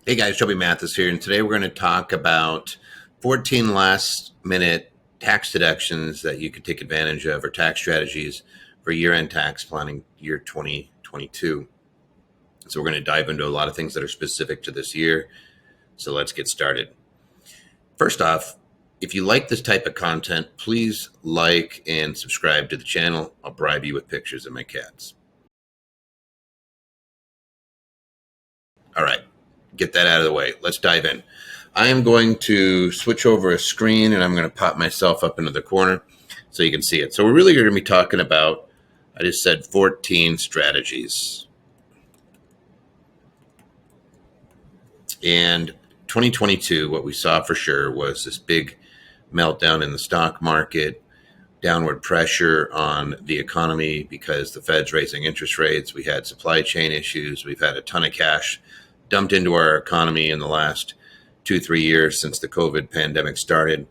Hey guys, Toby Mathis here, and today we're going to talk about 14 last minute tax deductions that you could take advantage of, or tax strategies for year-end tax planning year 2022. So we're going to dive into a lot of things that are specific to this year. So let's get started. First off, if you like this type of content, please like and subscribe to the channel. I'll bribe you with pictures of my cats. All right, get that out of the way. Let's dive in. I am going to switch over a screen and I'm going to pop myself up into the corner so you can see it. So we're really going to be talking about, I just said 14 strategies. And 2022, what we saw for sure was this big meltdown in the stock market, downward pressure on the economy because the Fed's raising interest rates. We had supply chain issues. We've had a ton of cash dumped into our economy in the last 2-3 years since the COVID pandemic started.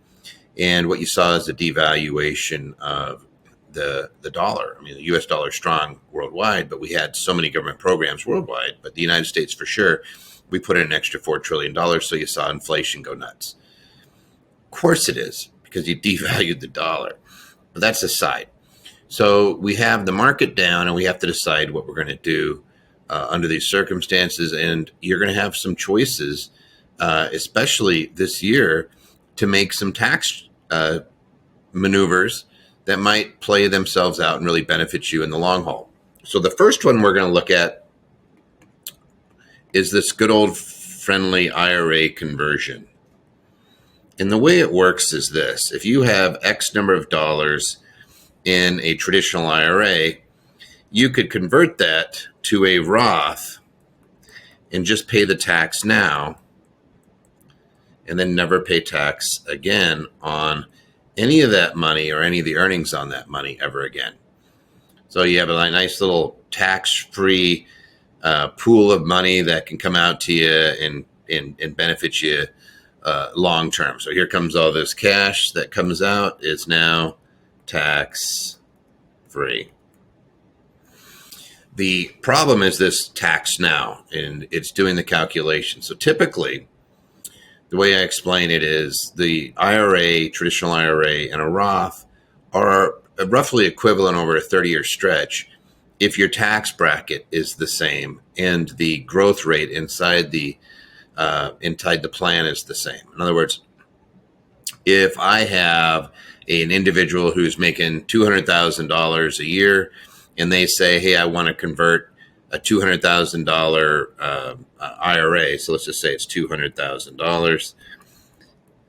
And what you saw is the devaluation of the dollar. I mean, the US dollar is strong worldwide, but we had so many government programs worldwide, but the United States for sure, we put in an extra $4 trillion. So you saw inflation go nuts. Of course it is, because you devalued the dollar. But that's aside. So we have the market down and we have to decide what we're going to do under these circumstances. And you're going to have some choices, especially this year, to make some tax maneuvers that might play themselves out and really benefit you in the long haul. So the first one we're going to look at is this good old friendly IRA conversion. And the way it works is this: if you have X number of dollars in a traditional IRA, you could convert that to a Roth and just pay the tax now and then never pay tax again on any of that money or any of the earnings on that money ever again. So you have a nice little tax-free pool of money that can come out to you and benefit you long term. So here comes all this cash that comes out is now tax free. The problem is this tax now, and it's doing the calculation. So typically, the way I explain it is the IRA, traditional IRA, and a Roth are roughly equivalent over a 30-year stretch if your tax bracket is the same and the growth rate inside the plan is the same. In other words, if I have an individual who's making $200,000 a year and they say, hey, I want to convert a $200,000 IRA, so let's just say it's $200,000,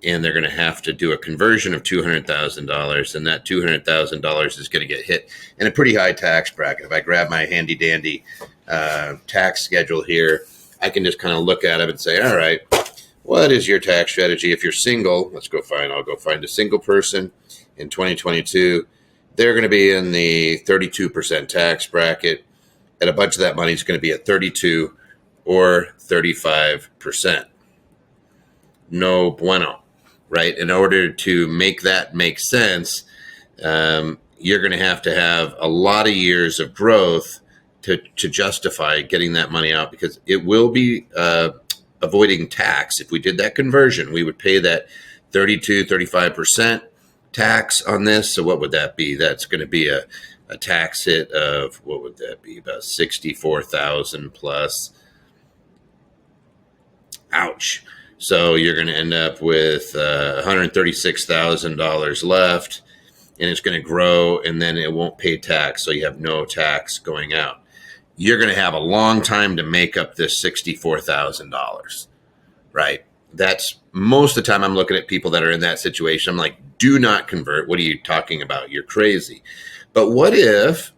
and they're going to have to do a conversion of $200,000, and that $200,000 is going to get hit in a pretty high tax bracket. If I grab my handy dandy tax schedule here, I can just kind of look at it and say, all right, what is your tax strategy? If you're single, I'll go find a single person in 2022. They're going to be in the 32% tax bracket, and a bunch of that money is going to be at 32 or 35%. No bueno, right? In order to make that make sense, you're going to have a lot of years of growth to justify getting that money out, because it will be avoiding tax. If we did that conversion, we would pay that 32, 35% tax on this. So what would that be? That's going to be a tax hit of, what would that be? About 64,000 plus. Ouch. So you're going to end up with $136,000 left, and it's going to grow, and then it won't pay tax. So you have no tax going out. You're going to have a long time to make up this $64,000, right? That's most of the time I'm looking at people that are in that situation. I'm like, do not convert. What are you talking about? You're crazy. But what if,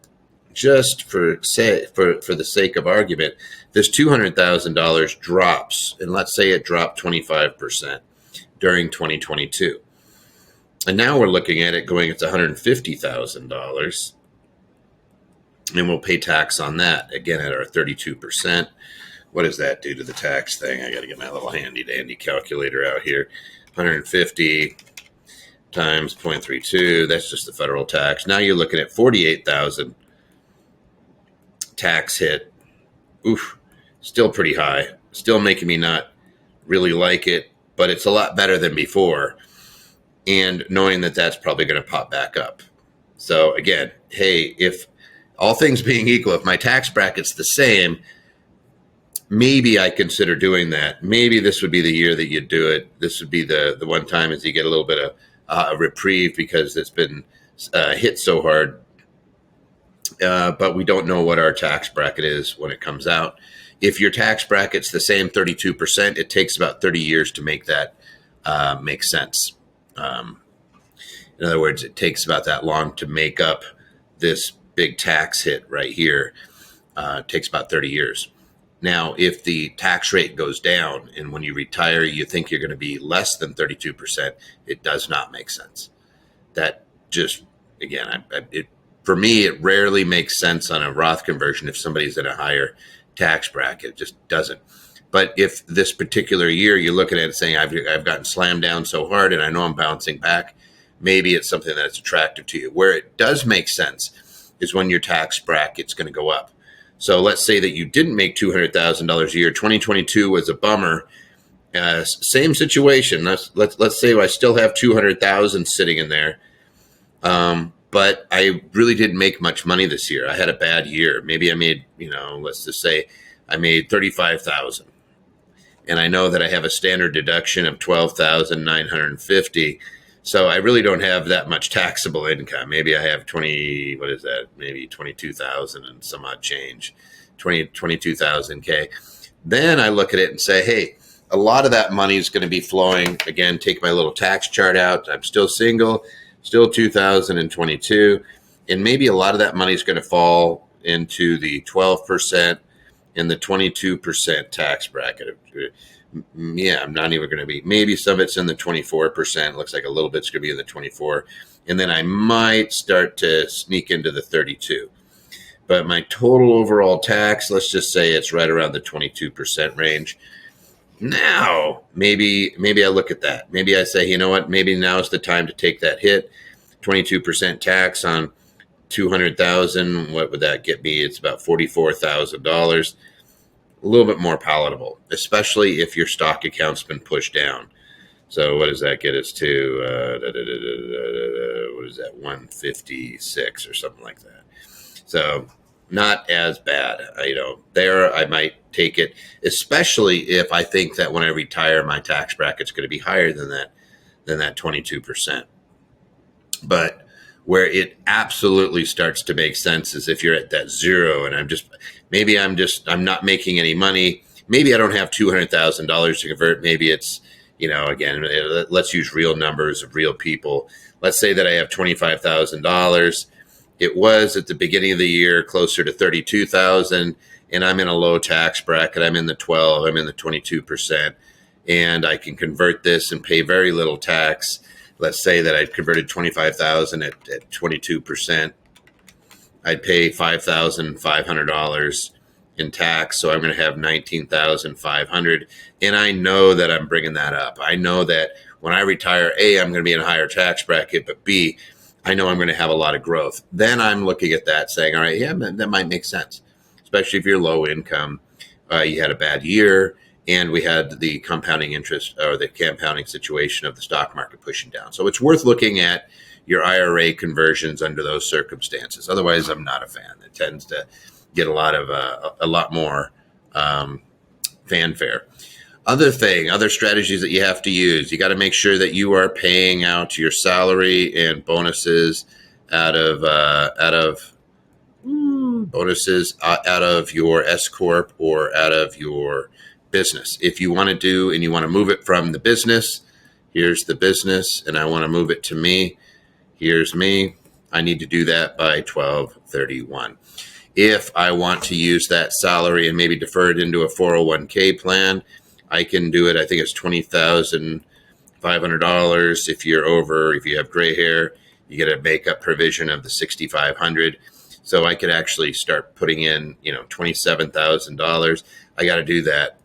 just for the sake of argument, this $200,000 drops, and let's say it dropped 25% during 2022. And now we're looking at it going, it's $150,000. And we'll pay tax on that, again, at our 32%. What does that do to the tax thing? I got to get my little handy dandy calculator out here. 150 times 0.32, that's just the federal tax. Now you're looking at 48,000 tax hit. Oof, still pretty high. Still making me not really like it, but it's a lot better than before. And knowing that that's probably going to pop back up. So again, hey, if all things being equal, if my tax bracket's the same, maybe I consider doing that. Maybe this would be the year that you do it. This would be the one time as you get a little bit of a reprieve because it's been hit so hard. But we don't know what our tax bracket is when it comes out. If your tax bracket's the same 32%, it takes about 30 years to make that make sense. In other words, it takes about that long to make up this big tax hit right here. It takes about 30 years. Now, if the tax rate goes down and when you retire, you think you're going to be less than 32%, it does not make sense. That just, again, for me, it rarely makes sense on a Roth conversion if somebody's in a higher tax bracket. It just doesn't. But if this particular year you're looking at it saying, I've gotten slammed down so hard and I know I'm bouncing back, maybe it's something that's attractive to you. Where it does make sense is when your tax bracket's going to go up. So let's say that you didn't make $200,000 a year. 2022 was a bummer. Same situation. Let's say I still have 200,000 sitting in there, but I really didn't make much money this year. I had a bad year. Maybe I made, let's just say I made 35,000, and I know that I have a standard deduction of 12,950. So I really don't have that much taxable income. Maybe I have maybe 22,000 and some odd change, 22,000 K. Then I look at it and say, hey, a lot of that money is going to be flowing. Again, take my little tax chart out. I'm still single, still 2022. And maybe a lot of that money is going to fall into the 12% and the 22% tax bracket. Yeah, I'm not even going to be, maybe some of it's in the 24%. Looks like a little bit's going to be in the 24. And then I might start to sneak into the 32. But my total overall tax, let's just say it's right around the 22% range. Now, maybe I look at that. Maybe I say, you know what, maybe now's the time to take that hit. 22% tax on 200,000. What would that get me? It's about $44,000. A little bit more palatable, especially if your stock account's been pushed down. So what does that get us to? What is that? 156 or something like that. So not as bad. There I might take it, especially if I think that when I retire, my tax bracket's going to be higher than that 22%. But where it absolutely starts to make sense is if you're at that zero and I'm not making any money. Maybe I don't have $200,000 to convert. Maybe it's, again, let's use real numbers of real people. Let's say that I have $25,000. It was at the beginning of the year closer to 32,000, and I'm in a low tax bracket. I'm in the 12, I'm in the 22%, and I can convert this and pay very little tax. Let's say that I'd converted 25,000 at 22%. I'd pay $5,500 in tax, so I'm going to have $19,500, and I know that I'm bringing that up. I know that when I retire, A, I'm going to be in a higher tax bracket, but B, I know I'm going to have a lot of growth. Then I'm looking at that saying, all right, yeah, that might make sense, especially if you're low income, you had a bad year, and we had the compounding interest or the compounding situation of the stock market pushing down. So it's worth looking at your IRA conversions under those circumstances. Otherwise, I'm not a fan. It tends to get a lot more fanfare. Other strategies that you have to use. You got to make sure that you are paying out your salary and bonuses out of your S corp or out of your business. If you want to do and you want to move it from the business, here's the business, and I want to move it to me. Here's me. I need to do that by 12/31. If I want to use that salary and maybe defer it into a 401k plan, I can do it. I think it's $20,500. If you have gray hair, you get a makeup provision of the $6,500. So I could actually start putting in, $27,000. I got to do that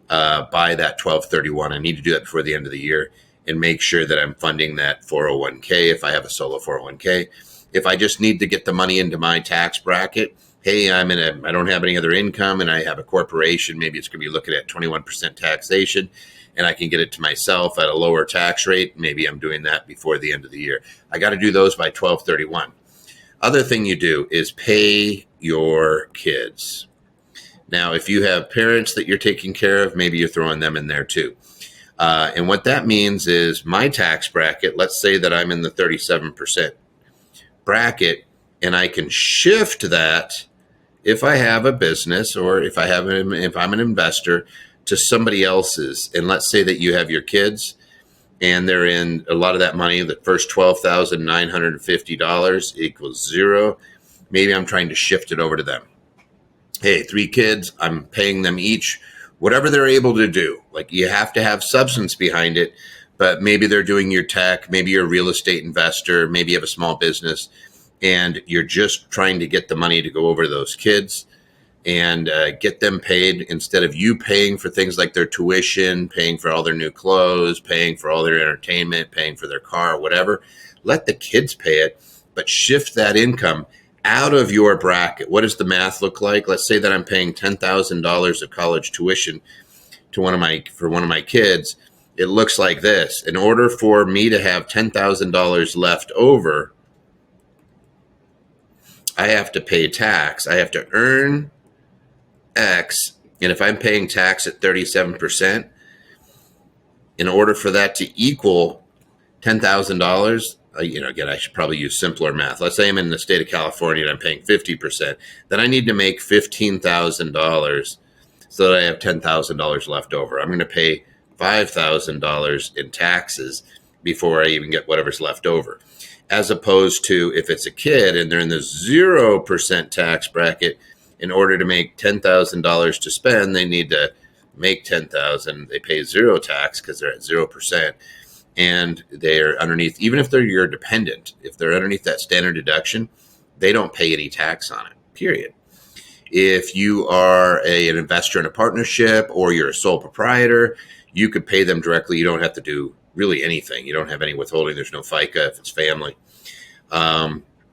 by that 12/31. I need to do that before the end of the year and make sure that I'm funding that 401k if I have a solo 401k. If I just need to get the money into my tax bracket, hey, I don't have any other income and I have a corporation, maybe it's going to be looking at 21% taxation and I can get it to myself at a lower tax rate. Maybe I'm doing that before the end of the year. I got to do those by 12/31. Other thing you do is pay your kids. Now, if you have parents that you're taking care of, maybe you're throwing them in there too. And what that means is my tax bracket, let's say that I'm in the 37% bracket, and I can shift that if I have a business or if I'm an investor to somebody else's. And let's say that you have your kids and they're in a lot of that money, the first $12,950 equals zero. Maybe I'm trying to shift it over to them. Hey, 3 kids, I'm paying them each whatever they're able to do. Like, you have to have substance behind it, but maybe they're doing your tech, maybe you're a real estate investor, maybe you have a small business, and you're just trying to get the money to go over to those kids and get them paid instead of you paying for things like their tuition, paying for all their new clothes, paying for all their entertainment, paying for their car, whatever. Let the kids pay it, but shift that income out of your bracket. What does the math look like? Let's say that I'm paying $10,000 of college tuition to one of my kids. It looks like this. In order for me to have $10,000 left over, I have to pay tax. I have to earn X. And if I'm paying tax at 37%, in order for that to equal $10,000, again, I should probably use simpler math. Let's say I'm in the state of California and I'm paying 50%. Then I need to make $15,000 so that I have $10,000 left over. I'm going to pay $5,000 in taxes before I even get whatever's left over. As opposed to if it's a kid and they're in the 0% tax bracket, in order to make $10,000 to spend, they need to make $10,000. They pay zero tax because they're at 0%. And they're underneath, even if they're your dependent, if they're underneath that standard deduction, they don't pay any tax on it, period. If you are an investor in a partnership or you're a sole proprietor, you could pay them directly. You don't have to do really anything. You don't have any withholding. There's no FICA if it's family.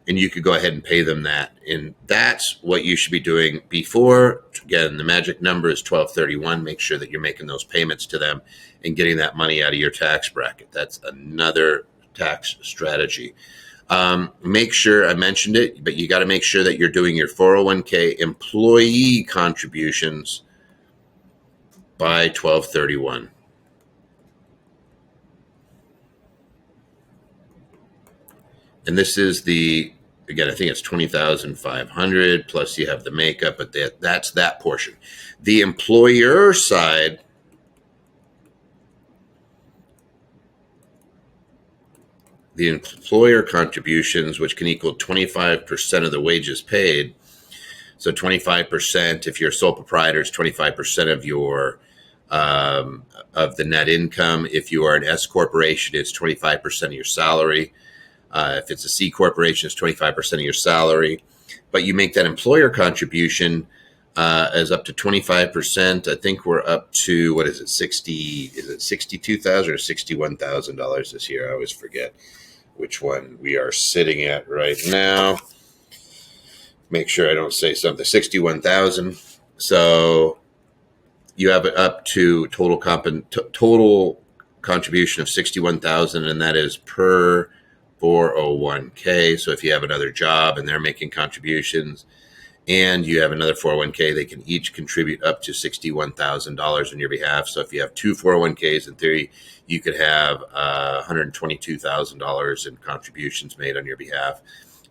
And you could go ahead and pay them that. And that's what you should be doing before. Again, the magic number is 12/31. Make sure that you're making those payments to them and getting that money out of your tax bracket. That's another tax strategy. Make sure, I mentioned it, but you got to make sure that you're doing your 401k employee contributions by 12/31. And this is again, I think it's 20,500 plus you have the makeup, but that's that portion. The employer side, the employer contributions, which can equal 25% of the wages paid. So 25%, if you're a sole proprietor, is 25% of your of the net income. If you are an S corporation, it's 25% of your salary. If it's a C corporation, it's 25% of your salary. But you make that employer contribution as up to 25%. I think we're up to, what is it, $62,000 or $61,000 this year? I always forget which one we are sitting at right now. Make sure I don't say something. 61,000. So you have it up to total contribution of 61,000, and that is per 401k. So if you have another job and they're making contributions and you have another 401k, they can each contribute up to $61,000 on your behalf. So if you have 2 401ks, in theory, you could have $122,000 in contributions made on your behalf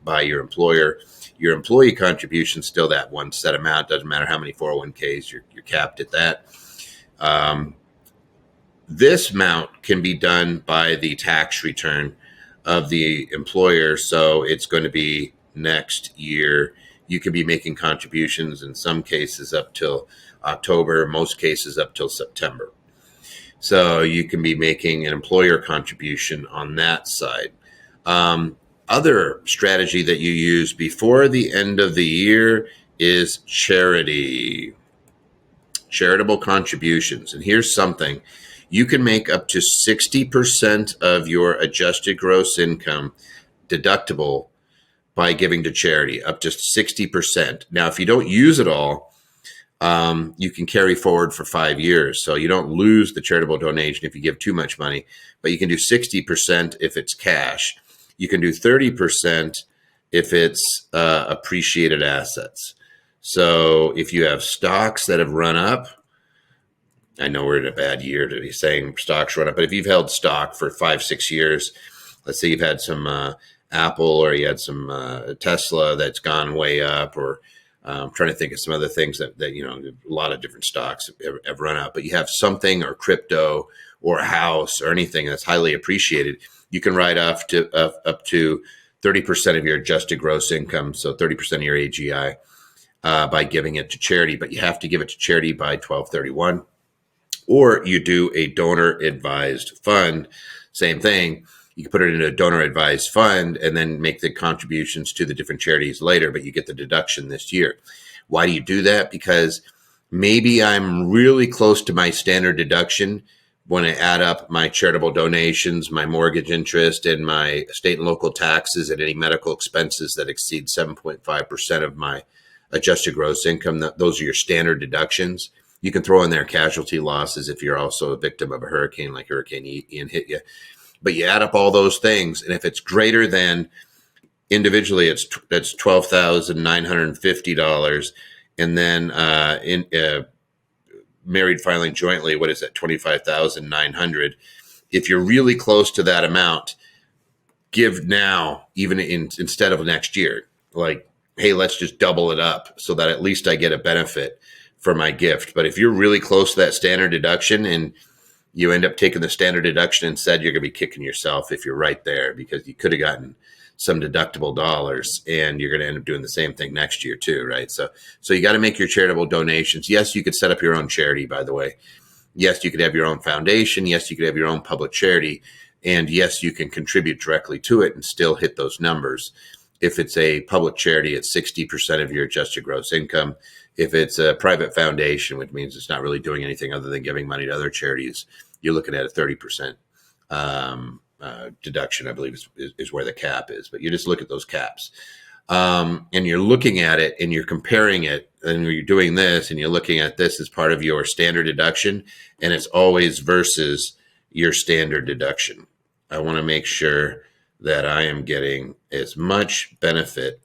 by your employer. Your employee contribution is still that one set amount. Doesn't matter how many 401ks, you're capped at that. This amount can be done by the tax return of the employer. So it's going to be next year. You can be making contributions in some cases up till October, most cases up till September. So you can be making an employer contribution on that side. Other strategy that you use before the end of the year is charitable contributions. And here's something. You can make up to 60% of your adjusted gross income deductible by giving to charity, up to 60%. Now, if you don't use it all, you can carry forward for 5 years. So you don't lose the charitable donation if you give too much money, but you can do 60% if it's cash. You can do 30% if it's appreciated assets. So if you have stocks that have run up, I know we're in a bad year to be saying stocks run up, but if you've held stock for 5-6 years, let's say you've had some Apple, or you had some Tesla that's gone way up, or I'm trying to think of some other things that a lot of different stocks have run up, but you have something, or crypto, or a house, or anything that's highly appreciated, you can write off to up to 30% of your adjusted gross income, so 30% of your AGI, by giving it to charity. But you have to give it to charity by 12/31. Or you do a donor advised fund, same thing. You can put it in a donor advised fund and then make the contributions to the different charities later, but you get the deduction this year. Why do you do that? Because maybe I'm really close to my standard deduction when I add up my charitable donations, my mortgage interest, and my state and local taxes, and any medical expenses that exceed 7.5% of my adjusted gross income. Those are your standard deductions. You can throw in there casualty losses if you're also a victim of a hurricane, like Hurricane Ian hit you. But you add up all those things, and if it's greater than, individually, that's $12,950, and then married filing jointly, what is that, $25,900? If you're really close to that amount, give now, even instead of next year. Like, hey, let's just double it up so that at least I get a benefit for my gift. But if you're really close to that standard deduction and you end up taking the standard deduction instead, you're going to be kicking yourself if you're right there, because you could have gotten some deductible dollars, and you're going to end up doing the same thing next year too, right? So you got to make your charitable donations. Yes, you could set up your own charity, by the way. Yes, you could have your own foundation. Yes, you could have your own public charity. And yes, you can contribute directly to it and still hit those numbers. If it's a public charity, it's 60% of your adjusted gross income. If it's a private foundation, which means it's not really doing anything other than giving money to other charities, you're looking at a 30% deduction, I believe is where the cap is. But you just look at those caps, and you're looking at it, and you're comparing it, and you're doing this, and you're looking at this as part of your standard deduction, and it's always versus your standard deduction. I want to make sure that I am getting as much benefit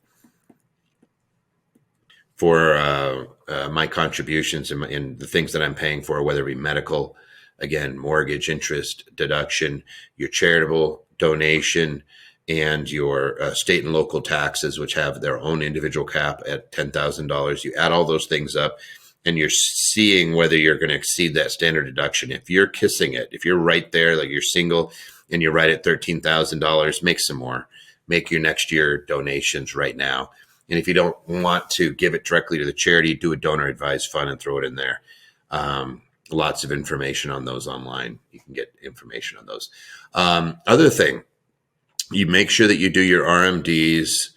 for my contributions and the things that I'm paying for, whether it be medical, again, mortgage interest deduction, your charitable donation, and your state and local taxes, which have their own individual cap at $10,000. You add all those things up, and you're seeing whether you're going to exceed that standard deduction. If you're kissing it, if you're right there, like you're single and you're right at $13,000, make some more. Make your next year donations right now. And if you don't want to give it directly to the charity, do a donor advised fund and throw it in there. Lots of information on those online. You can get information on those. Other thing, you make sure that you do your RMDs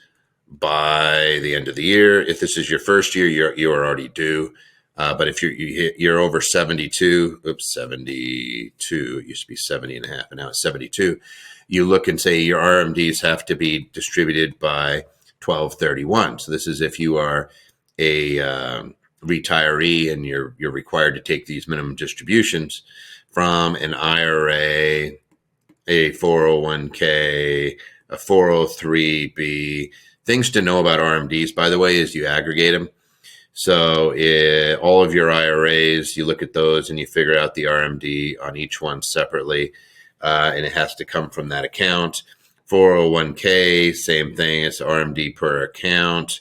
by the end of the year. If this is your first year, you are already due. But if you're over 72, 72, it used to be 70 and a half, and now it's 72. You look and say your RMDs have to be distributed by 12/31. So this is if you are a retiree and you're required to take these minimum distributions from an IRA, a 401k, a 403b. Things to know about RMDs, by the way, is you aggregate them. So all of your IRAs, you look at those and you figure out the RMD on each one separately, and it has to come from that account. 401k, same thing. It's RMD per account.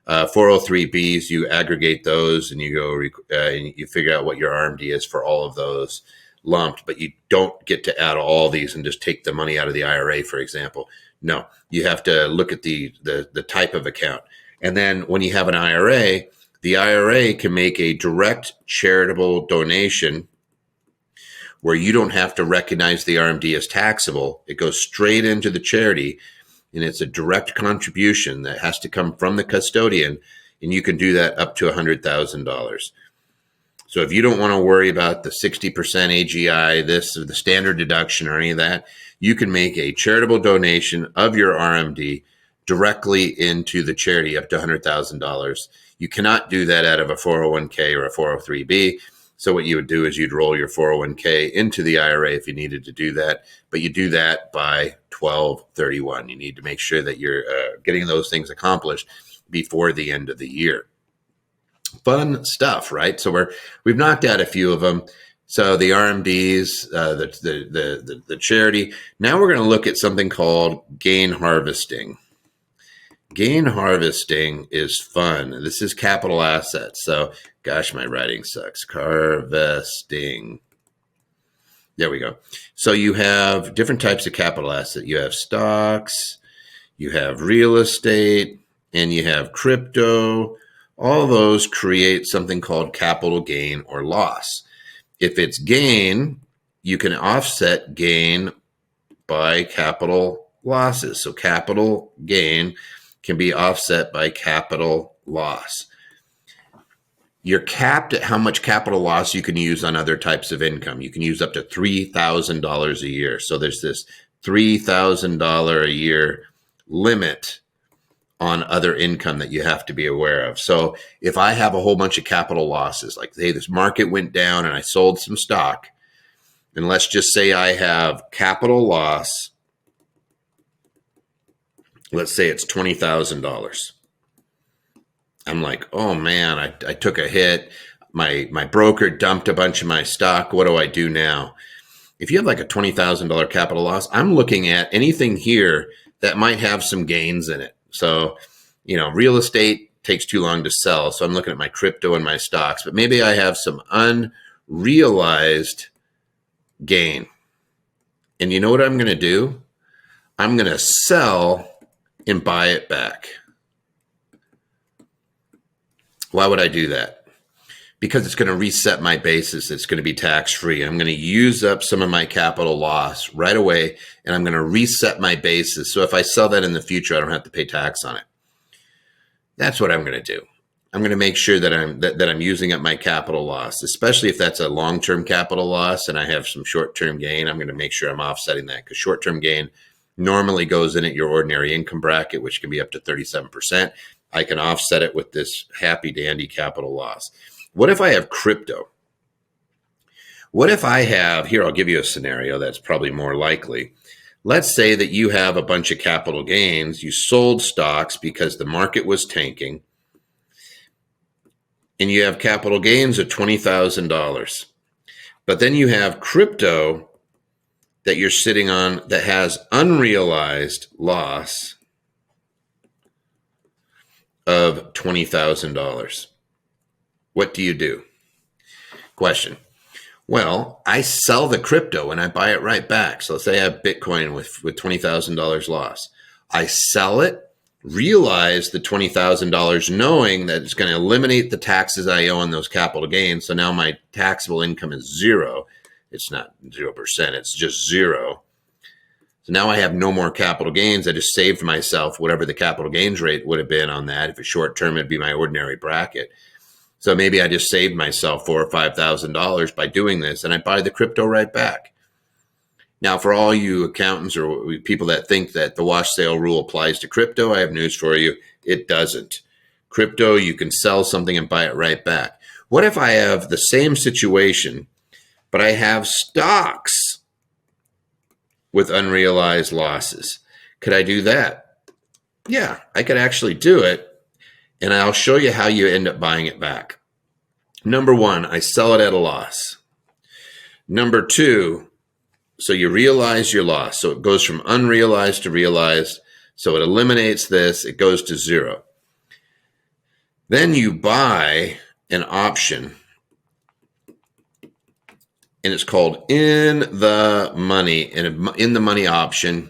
403bs, you aggregate those and you go and you figure out what your RMD is for all of those lumped, but you don't get to add all these and just take the money out of the IRA, for example. No, you have to look at the type of account. And then when you have an IRA, the IRA can make a direct charitable donation where you don't have to recognize the RMD as taxable. It goes straight into the charity, and it's a direct contribution that has to come from the custodian, and you can do that up to $100,000. So if you don't want to worry about the 60% AGI, this or the standard deduction or any of that, you can make a charitable donation of your RMD directly into the charity up to $100,000. You cannot do that out of a 401k or a 403b. So what you would do is you'd roll your 401k into the IRA if you needed to do that, but you do that by 12/31. You need to make sure that you're getting those things accomplished before the end of the year. Fun stuff, right? So we've knocked out a few of them. So the RMDs, the charity. Now we're going to look at something called gain harvesting. Gain harvesting is fun. This is capital assets. So, gosh, my writing sucks. Harvesting. There we go. So you have different types of capital asset. You have stocks, you have real estate, and you have crypto. All those create something called capital gain or loss. If it's gain, you can offset gain by capital losses. So capital gain can be offset by capital loss. You're capped at how much capital loss you can use on other types of income. You can use up to $3,000 a year. So there's this $3,000 a year limit on other income that you have to be aware of. So if I have a whole bunch of capital losses, like hey, this market went down and I sold some stock, and let's just say I have capital loss, let's say it's $20,000. I'm like, oh man, I took a hit. My broker dumped a bunch of my stock. What do I do now? If you have like a $20,000 capital loss, I'm looking at anything here that might have some gains in it. So, real estate takes too long to sell. So I'm looking at my crypto and my stocks, but maybe I have some unrealized gain. And you know what I'm going to do? I'm going to sell and buy it back. Why would I do that? Because it's going to reset my basis. It's going to be tax-free. I'm going to use up some of my capital loss right away, and I'm going to reset my basis. So if I sell that in the future, I don't have to pay tax on it. That's what I'm going to do. I'm going to make sure that I'm using up my capital loss, especially if that's a long-term capital loss and I have some short-term gain. I'm going to make sure I'm offsetting that because short-term gain normally goes in at your ordinary income bracket, which can be up to 37%. I can offset it with this happy dandy capital loss. What if I have crypto? What if I have, here, I'll give you a scenario that's probably more likely. Let's say that you have a bunch of capital gains. You sold stocks because the market was tanking, and you have capital gains of $20,000. But then you have crypto that you're sitting on that has unrealized loss of $20,000. What do you do? Question. Well, I sell the crypto and I buy it right back. So let's say I have Bitcoin with $20,000 loss. I sell it, realize the $20,000 knowing that it's going to eliminate the taxes I owe on those capital gains. So now my taxable income is zero. It's not 0%, it's just zero. So now I have no more capital gains. I just saved myself whatever the capital gains rate would have been on that. If it's short term, it'd be my ordinary bracket. So maybe I just saved myself $4,000 or $5,000 by doing this, and I buy the crypto right back. Now, for all you accountants or people that think that the wash sale rule applies to crypto, I have news for you. It doesn't. Crypto, you can sell something and buy it right back. What if I have the same situation, but I have stocks with unrealized losses? Could I do that? Yeah, I could actually do it. And I'll show you how you end up buying it back. Number one, I sell it at a loss. Number two, so you realize your loss. So it goes from unrealized to realized. So it eliminates this. It goes to zero. Then you buy an option, and it's called in the money. And in the money option,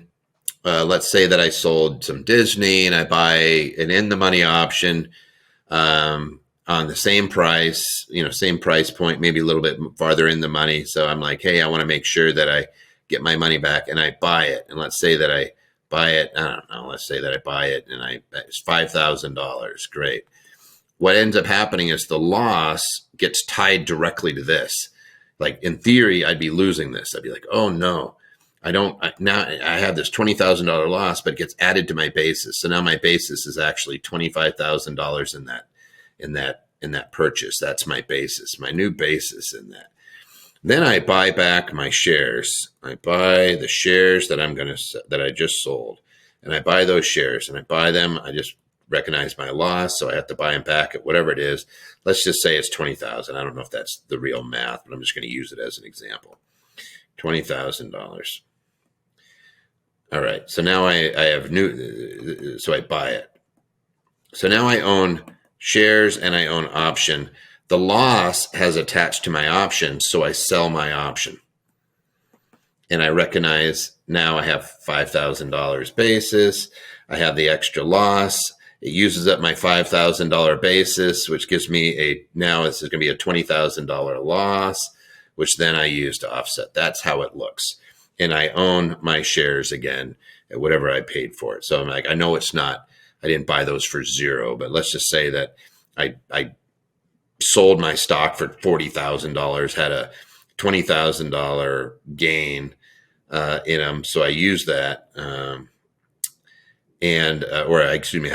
let's say that I sold some Disney and I buy an in the money option on the same price, same price point, maybe a little bit farther in the money. So I'm like, hey, I want to make sure that I get my money back, and I buy it. And let's say that I buy it, I don't know, let's say that I buy it and it's $5,000. Great. What ends up happening is the loss gets tied directly to this. Like in theory, I'd be losing this. I'd be like, oh no. now I have this $20,000 loss, but it gets added to my basis. So now my basis is actually $25,000 in that purchase. That's my basis, my new basis in that. Then I buy back my shares. I buy the shares that I just sold, and I buy those shares, and I buy them. I just recognize my loss, so I have to buy them back at whatever it is. Let's just say it's 20,000. I don't know if that's the real math, but I'm just going to use it as an example. $20,000. All right. So now I have so I buy it. So now I own shares and I own option. The loss has attached to my option, so I sell my option. And I recognize now I have $5,000 basis. I have the extra loss. It uses up my $5,000 basis, which gives me now this is going to be a $20,000 loss, which then I use to offset. That's how it looks. And I own my shares again at whatever I paid for it. So I'm like, I know it's not, I didn't buy those for zero, but let's just say that I sold my stock for $40,000, had a $20,000 gain in them. So I used that, had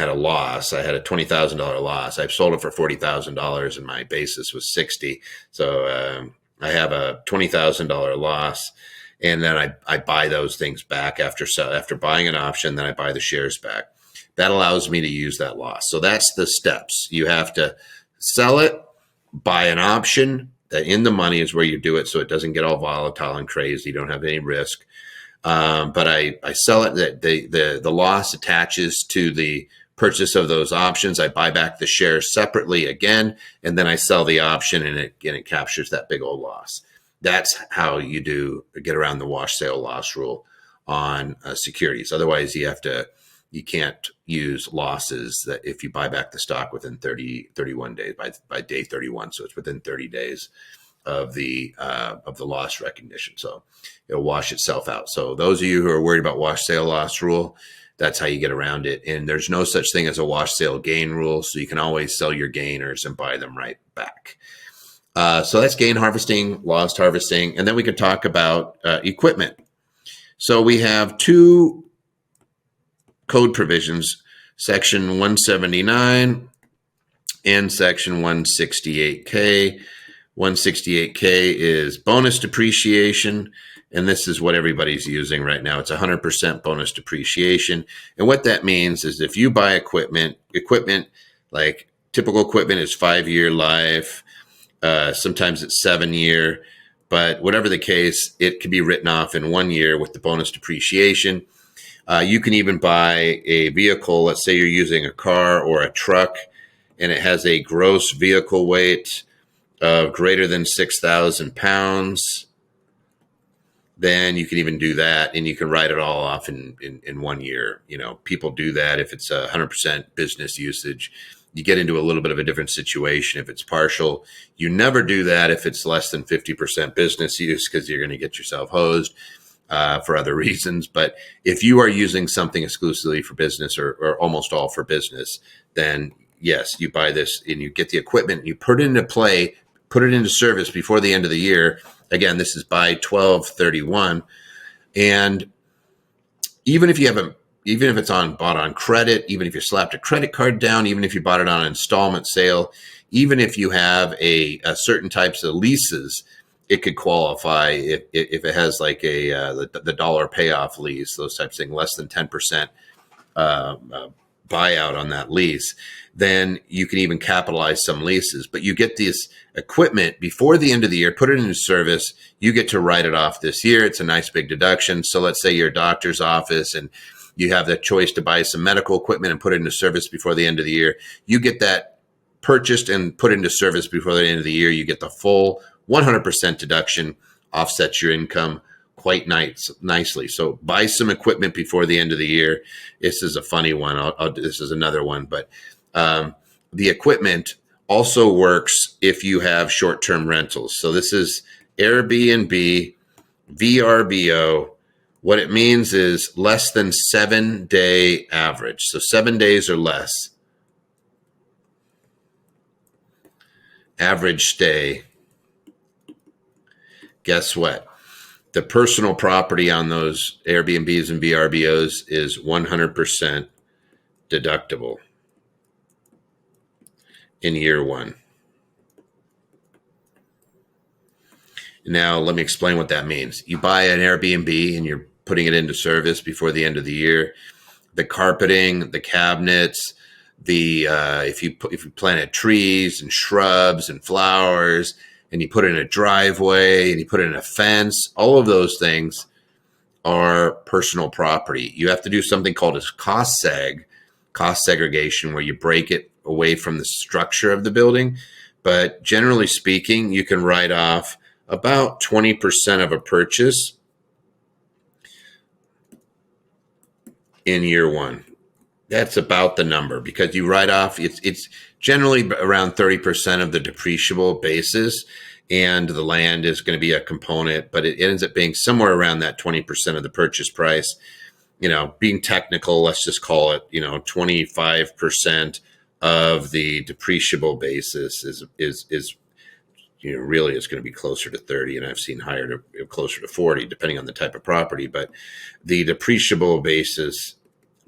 a loss. I had a $20,000 loss. I sold it for $40,000 and my basis was 60. So I have a $20,000 loss. And then I buy those things back after buying an option, then I buy the shares back. That allows me to use that loss. So that's the steps. You have to sell it, buy an option that in the money is where you do it so it doesn't get all volatile and crazy. You don't have any risk. But I sell it. The loss attaches to the purchase of those options. I buy back the shares separately again, and then I sell the option, and it captures that big old loss. That's how you get around the wash sale loss rule on securities. Otherwise, you can't use losses that if you buy back the stock within 31 days by day 31. So it's within 30 days of the loss recognition. So it'll wash itself out. So those of you who are worried about wash sale loss rule, that's how you get around it. And there's no such thing as a wash sale gain rule. So you can always sell your gainers and buy them right back. So that's gain harvesting, loss harvesting. And then we can talk about equipment. So we have two code provisions, section 179 and section 168K. 168K is bonus depreciation, and this is what everybody's using right now. It's 100% bonus depreciation. And what that means is if you buy equipment like typical equipment is 5-year life, sometimes it's 7-year, but whatever the case, it can be written off in 1 year with the bonus depreciation. You can even buy a vehicle. Let's say you're using a car or a truck, and it has a gross vehicle weight of greater than 6,000 pounds. Then you can even do that, and you can write it all off in 1 year. People do that if it's 100% business usage. You get into a little bit of a different situation if it's partial. You never do that if it's less than 50% business use, because you're going to get yourself hosed for other reasons. But if you are using something exclusively for business or almost all for business, then yes, you buy this and you get the equipment and you put it into service before the end of the year. Again, this is by 12/31. And even if it's bought on credit, even if you slapped a credit card down, even if you bought it on an installment sale, even if you have a certain types of leases, it could qualify if it has like the dollar payoff lease, those types of things, less than 10% buyout on that lease, then you can even capitalize some leases. But you get this equipment before the end of the year, put it into service, you get to write it off this year. It's a nice big deduction. So let's say you're a doctor's office and you have the choice to buy some medical equipment and put it into service before the end of the year. You get that purchased and put into service before the end of the year. You get the full 100% deduction, offsets your income quite nicely. So buy some equipment before the end of the year. This is a funny one. This is another one, but the equipment also works if you have short-term rentals. So this is Airbnb, VRBO. What it means is less than 7-day average. So 7 days or less. Average stay. Guess what? The personal property on those Airbnbs and VRBOs is 100% deductible in year one. Now, let me explain what that means. You buy an Airbnb and you're putting it into service before the end of the year. The carpeting, the cabinets, if you planted trees and shrubs and flowers, and you put in a driveway and you put in a fence, all of those things are personal property. You have to do something called a cost segregation, where you break it away from the structure of the building. But generally speaking, you can write off about 20% of a purchase in year one. That's about the number, because you write off, it's generally around 30% of the depreciable basis, and the land is going to be a component, but it ends up being somewhere around that 20% of the purchase price. Being technical, let's just call it, 25% of the depreciable basis is really it's going to be closer to 30, and I've seen higher to closer to 40, depending on the type of property. But the depreciable basis,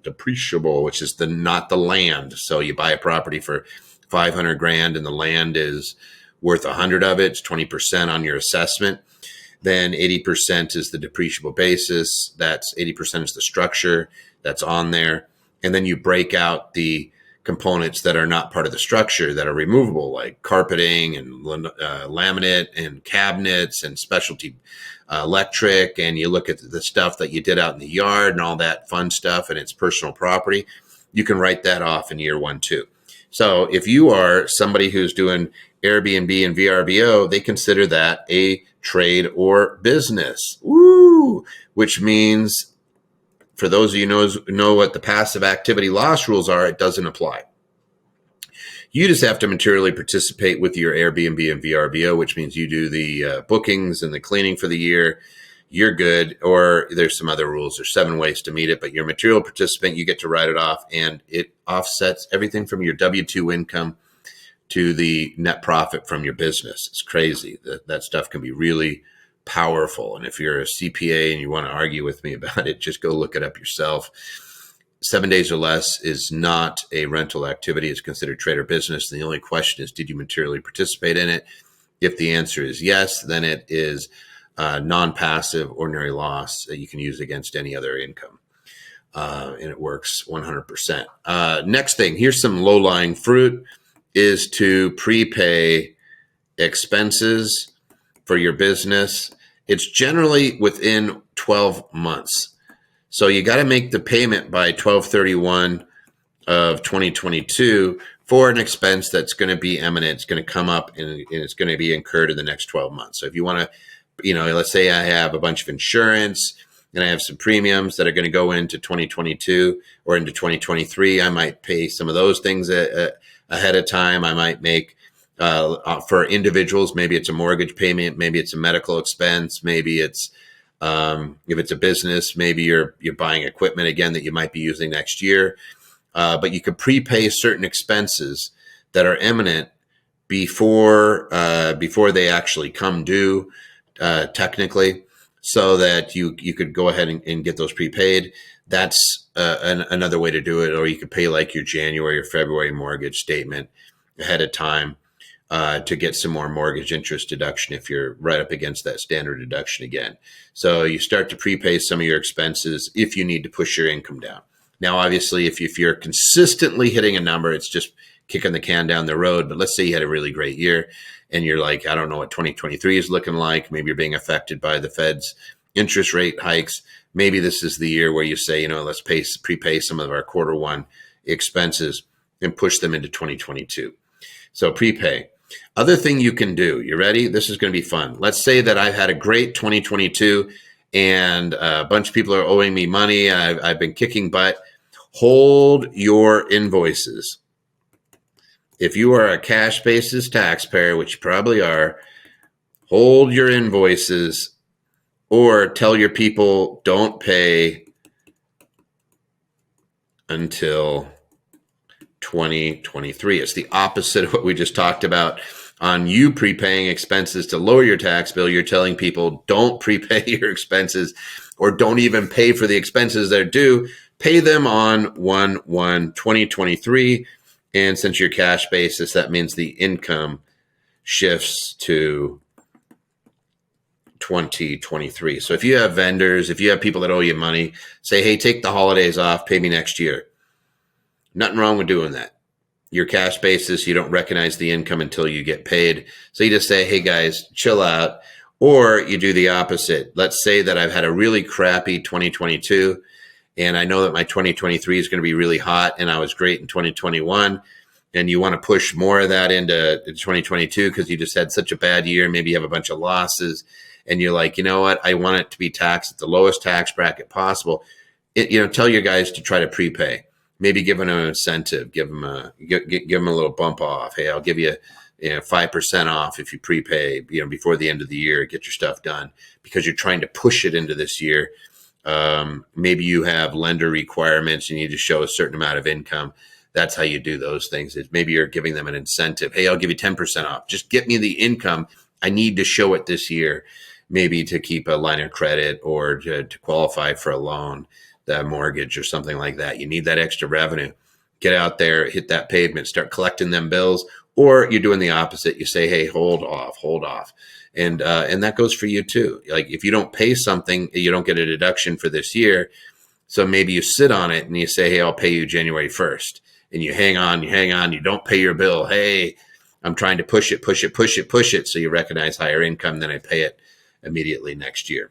which is not the land. So you buy a property for 500 grand and the land is worth 100 of it. It's 20% on your assessment. Then 80% is the depreciable basis. That's 80% is the structure that's on there. And then you break out the components that are not part of the structure that are removable, like carpeting and laminate and cabinets and specialty electric, and you look at the stuff that you did out in the yard and all that fun stuff, and it's personal property. You can write that off in year one too. So if you are somebody who's doing Airbnb and VRBO, they consider that a trade or business. Woo! Which means, for those of you who know what the passive activity loss rules are, it doesn't apply. You just have to materially participate with your Airbnb and VRBO, which means you do the bookings and the cleaning for the year. You're good. Or there's some other rules. There's 7 ways to meet it, but you're a material participant. You get to write it off, and it offsets everything from your W-2 income to the net profit from your business. It's crazy. That stuff can be really powerful. And if you're a CPA and you want to argue with me about it, just go look it up yourself. 7 days or less is not a rental activity. It's considered trade or business. And the only question is, did you materially participate in it? If the answer is yes, then it is non-passive ordinary loss that you can use against any other income. And it works 100%. Next thing, here's some low-lying fruit, is to prepay expenses for your business. It's generally within 12 months. So you got to make the payment by 12/31 of 2022 for an expense that's going to be imminent. It's going to come up and it's going to be incurred in the next 12 months. So if you want to, let's say I have a bunch of insurance and I have some premiums that are going to go into 2022 or into 2023, I might pay some of those things ahead of time. I might make, for individuals, maybe it's a mortgage payment, maybe it's a medical expense, maybe it's, if it's a business, maybe you're buying equipment again that you might be using next year. But you could prepay certain expenses that are imminent before they actually come due, technically, so that you could go ahead and get those prepaid. That's another way to do it. Or you could pay like your January or February mortgage statement ahead of time to get some more mortgage interest deduction if you're right up against that standard deduction again. So you start to prepay some of your expenses if you need to push your income down. Now, obviously, if you're consistently hitting a number, it's just kicking the can down the road. But let's say you had a really great year and you're like, I don't know what 2023 is looking like. Maybe you're being affected by the Fed's interest rate hikes. Maybe this is the year where you say, let's prepay some of our quarter one expenses and push them into 2022. So prepay. Other thing you can do, you ready? This is going to be fun. Let's say that I've had a great 2022 and a bunch of people are owing me money. I've been kicking butt. Hold your invoices. If you are a cash basis taxpayer, which you probably are, hold your invoices or tell your people don't pay until 2023. It's the opposite of what we just talked about. On you prepaying expenses to lower your tax bill, you're telling people don't prepay your expenses or don't even pay for the expenses that are due. Pay them on 1/1/2023. And since you're cash basis, that means the income shifts to 2023. So if you have vendors, if you have people that owe you money, say, hey, take the holidays off, pay me next year. Nothing wrong with doing that. Your cash basis, you don't recognize the income until you get paid. So you just say, hey guys, chill out. Or you do the opposite. Let's say that I've had a really crappy 2022 and I know that my 2023 is going to be really hot and I was great in 2021. And you want to push more of that into 2022 because you just had such a bad year. Maybe you have a bunch of losses and you're like, you know what? I want it to be taxed at the lowest tax bracket possible. Tell your guys to try to prepay. Maybe give them an incentive, give them a little bump off. Hey, I'll give you 5% off if you prepay, before the end of the year, get your stuff done because you're trying to push it into this year. Maybe you have lender requirements. You need to show a certain amount of income. That's how you do those things. Is maybe you're giving them an incentive. Hey, I'll give you 10% off. Just get me the income. I need to show it this year, maybe to keep a line of credit or to qualify for a loan, the mortgage or something like that. You need that extra revenue. Get out there, hit that pavement, start collecting them bills, or you're doing the opposite. You say, hey, hold off. And that goes for you too. Like if you don't pay something, you don't get a deduction for this year. So maybe you sit on it and you say, hey, I'll pay you January 1st. And you hang on, you don't pay your bill. Hey, I'm trying to push it. So you recognize higher income, then I pay it immediately next year.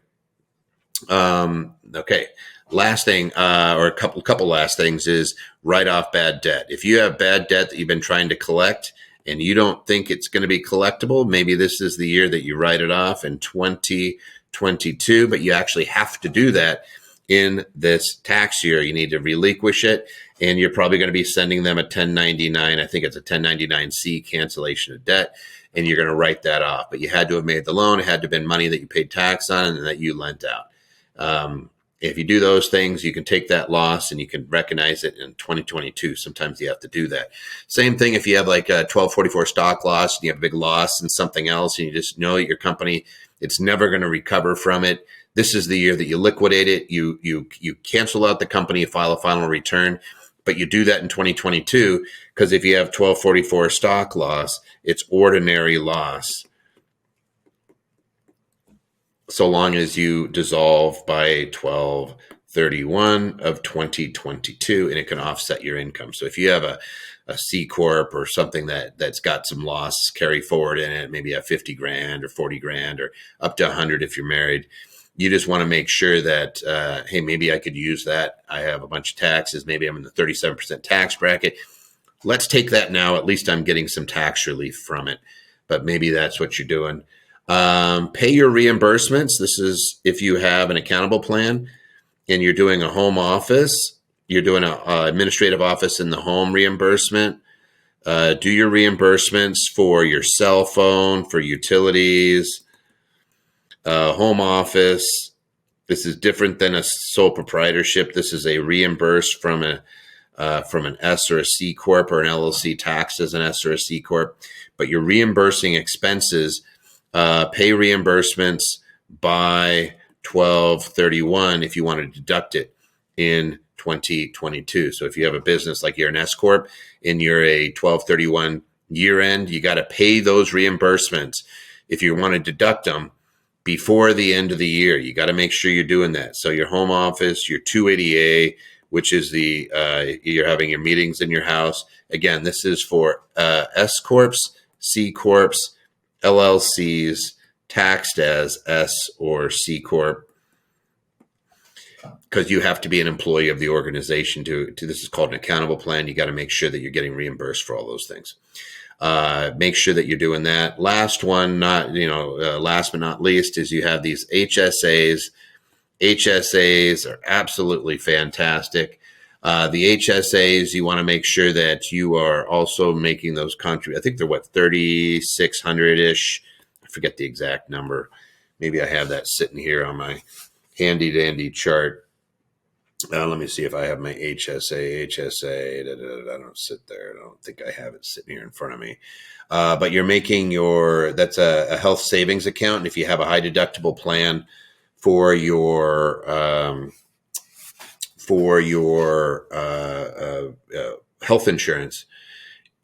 Okay. Last thing, or a couple last things is write off bad debt. If you have bad debt that you've been trying to collect and you don't think it's going to be collectible, maybe this is the year that you write it off in 2022, but you actually have to do that in this tax year. You need to relinquish it, and you're probably going to be sending them a 1099. I think it's a 1099-C cancellation of debt, and you're going to write that off. But you had to have made the loan. It had to have been money that you paid tax on and that you lent out. If you do those things, you can take that loss and you can recognize it in 2022. Sometimes you have to do that. Same thing if you have like a 1244 stock loss and you have a big loss in something else and you just know that your company, it's never going to recover from it. This is the year that you liquidate it. You cancel out the company, you file a final return, but you do that in 2022 because if you have 1244 stock loss, it's ordinary loss. So long as you dissolve by 12/31 of 2022, and it can offset your income. So if you have a C Corp or something that's got some loss carry forward in it, maybe a 50 grand or 40 grand or up to 100 if you're married, you just want to make sure that, hey, maybe I could use that. I have a bunch of taxes. Maybe I'm in the 37% tax bracket. Let's take that now. At least I'm getting some tax relief from it. But maybe that's what you're doing. Pay your reimbursements. This is if you have an accountable plan and you're doing a home office, you're doing an administrative office in the home reimbursement. Do your reimbursements for your cell phone, for utilities, home office. This is different than a sole proprietorship. This is a reimburse from an S or a C Corp or an LLC taxed as an S or a C Corp. But you're reimbursing expenses. Pay reimbursements by 12/31 if you want to deduct it in 2022. So if you have a business like you're an S Corp and you're a 12/31 year end, you got to pay those reimbursements. If you want to deduct them before the end of the year, you got to make sure you're doing that. So your home office, your 280A, which is you're having your meetings in your house. Again, this is for S Corps, C Corps, LLCs taxed as S or C Corp, because you have to be an employee of the organization to this is called an accountable plan. You got to make sure that you're getting reimbursed for all those things. Make sure that you're doing that. Last one, last but not least, is you have these HSAs. HSAs are absolutely fantastic. The HSAs, you want to make sure that you are also making those contributions. I think they're 3,600-ish. I forget the exact number. Maybe I have that sitting here on my handy dandy chart. Let me see if I have my HSA. I don't sit there. I don't think I have it sitting here in front of me. But you're making that's a health savings account. And if you have a high deductible plan for your health insurance,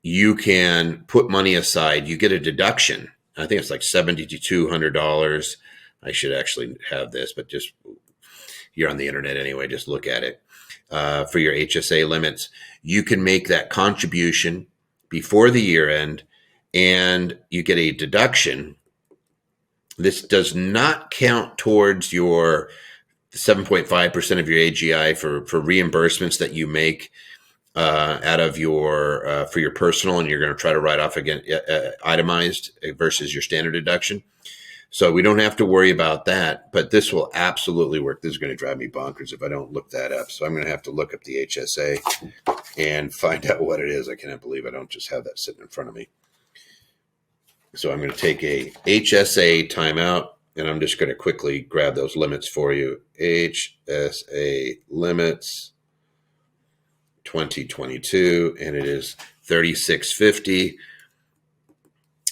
you can put money aside. You get a deduction. I think it's like $7,200. I should actually have this, but just you're on the internet anyway. Just look at it. For your HSA limits, you can make that contribution before the year end, and you get a deduction. This does not count towards your 7.5% of your AGI for reimbursements that you make out of your for your personal, and you're going to try to write off again itemized versus your standard deduction. So we don't have to worry about that, but this will absolutely work. This is going to drive me bonkers if I don't look that up. So I'm going to have to look up the HSA and find out what it is. I cannot believe I don't just have that sitting in front of me. So I'm going to take a HSA timeout, and I'm just going to quickly grab those limits for you. HSA limits 2022, and it is $3,650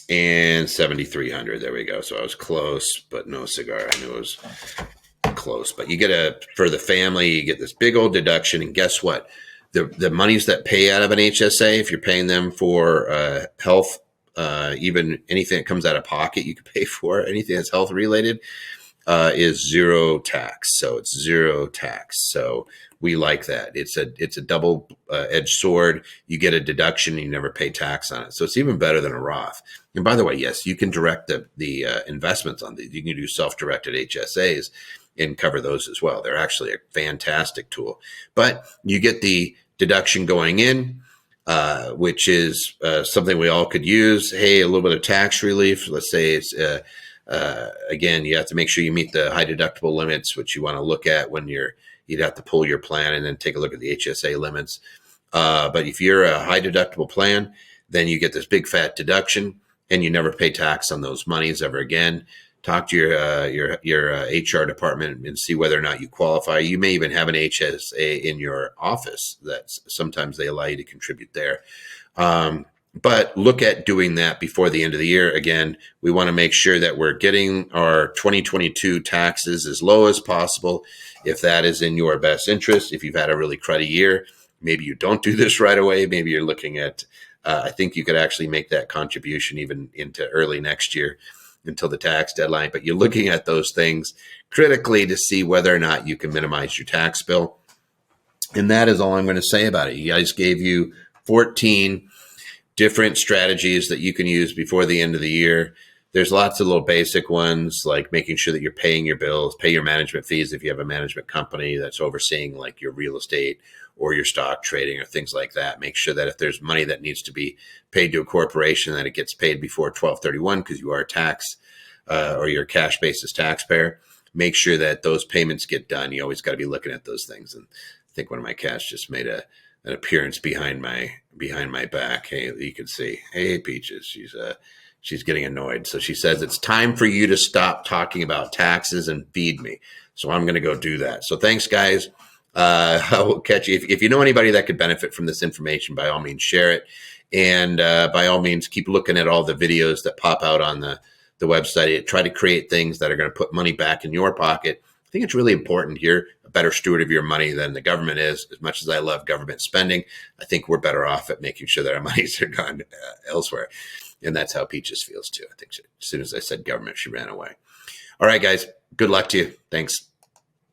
and $7,300. There we go. So I was close, but no cigar. I knew it was close. But you get for the family, you get this big old deduction, and guess what? The monies that pay out of an HSA, if you're paying them for health, even anything that comes out of pocket, you can pay for anything that's health related, is zero tax. So it's zero tax. So we like that. It's a double edged sword. You get a deduction and you never pay tax on it. So it's even better than a Roth. And by the way, yes, you can direct the investments on these. You can do self-directed HSAs and cover those as well. They're actually a fantastic tool. But you get the deduction going in, which is something we all could use. Hey, a little bit of tax relief. Let's say it's again, you have to make sure you meet the high deductible limits, which you want to look at when you'd have to pull your plan and then take a look at the HSA limits. But if you're a high deductible plan, then you get this big fat deduction and you never pay tax on those monies ever again. Talk to your HR department and see whether or not you qualify. You may even have an HSA in your office that sometimes they allow you to contribute there. But look at doing that before the end of the year. Again, we want to make sure that we're getting our 2022 taxes as low as possible. If that is in your best interest, if you've had a really cruddy year, maybe you don't do this right away. Maybe you're looking at, I think you could actually make that contribution even into early next year until the tax deadline. But you're looking at those things critically to see whether or not you can minimize your tax bill. And that is all I'm going to say about it. You guys gave you 14 different strategies that you can use before the end of the year. There's lots of little basic ones, like making sure that you're paying your bills, pay your management fees if you have a management company that's overseeing like your real estate or your stock trading or things like that. Make sure that if there's money that needs to be paid to a corporation, that it gets paid before 12/31 because you are a tax or you're a cash basis taxpayer. Make sure that those payments get done. You always got to be looking at those things. And I think one of my cats just made an appearance behind my back. Hey, you can see. Hey, Peaches, she's getting annoyed. So she says, it's time for you to stop talking about taxes and feed me. So I'm going to go do that. So thanks, guys. I will catch you. If you know anybody that could benefit from this information, by all means, share it. And by all means, keep looking at all the videos that pop out on the website. Try to create things that are going to put money back in your pocket. I think it's really important here, a better steward of your money than the government is. As much as I love government spending, I think we're better off at making sure that our monies are gone elsewhere. And that's how Peaches feels too. I think as soon as I said government, she ran away. All right, guys, good luck to you. Thanks.